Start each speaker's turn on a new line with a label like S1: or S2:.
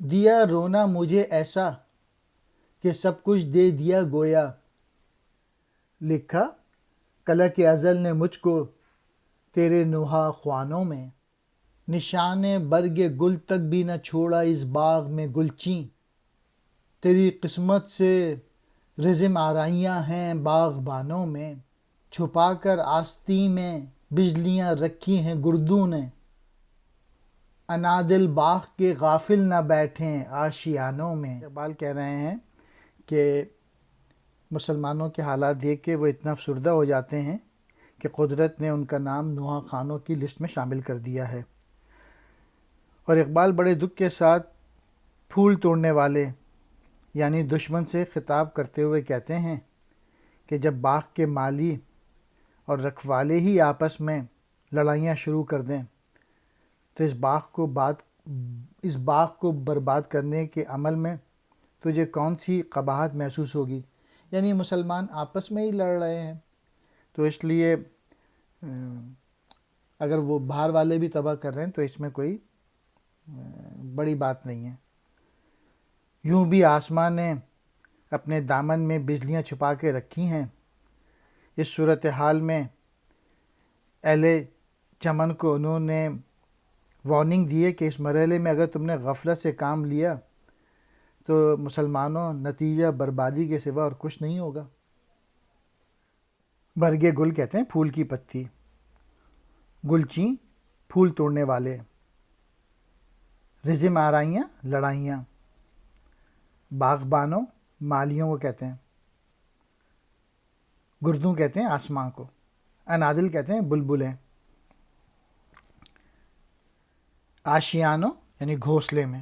S1: دیا رونا مجھے ایسا کہ سب کچھ دے دیا گویا. لکھا کلک ازل نے مجھ کو تیرے نوحہ خوانوں میں. نشان برگ گل تک بھی نہ چھوڑا اس باغ میں گلچیں. تیری قسمت سے رزم آرائیاں ہیں باغبانوں میں. چھپا کر آستین میں بجلیاں رکھی ہیں گردوں نے. انادل باغ کے غافل نہ بیٹھیں آشیانوں میں. اقبال کہہ رہے ہیں کہ مسلمانوں کے حالات دیکھ کے وہ اتنا افسردہ ہو جاتے ہیں کہ قدرت نے ان کا نام نوحہ خوانوں کی لسٹ میں شامل کر دیا ہے. اور اقبال بڑے دکھ کے ساتھ پھول توڑنے والے یعنی دشمن سے خطاب کرتے ہوئے کہتے ہیں کہ جب باغ کے مالی اور رکھوالے ہی آپس میں لڑائیاں شروع کر دیں تو اس باغ کو برباد کرنے کے عمل میں تجھے کون سی قباحت محسوس ہوگی. یعنی مسلمان آپس میں ہی لڑ رہے ہیں تو اس لیے اگر وہ باہر والے بھی تباہ کر رہے ہیں تو اس میں کوئی بڑی بات نہیں ہے. یوں بھی آسمان نے اپنے دامن میں بجلیاں چھپا کے رکھی ہیں. اس صورتحال میں اہل چمن کو انہوں نے وارننگ دی ہے کہ اس مرحلے میں اگر تم نے غفلت سے کام لیا تو مسلمانوں نتیجہ بربادی کے سوا اور کچھ نہیں ہوگا. برگ گل کہتے ہیں پھول کی پتی. گلچیں پھول توڑنے والے. رزم آرائیاں لڑائیاں. باغبانوں مالیوں کو کہتے ہیں. گردوں کہتے ہیں آسمان کو. انادل کہتے ہیں بلبلیں. آشیانوں یعنی گھونسلے میں.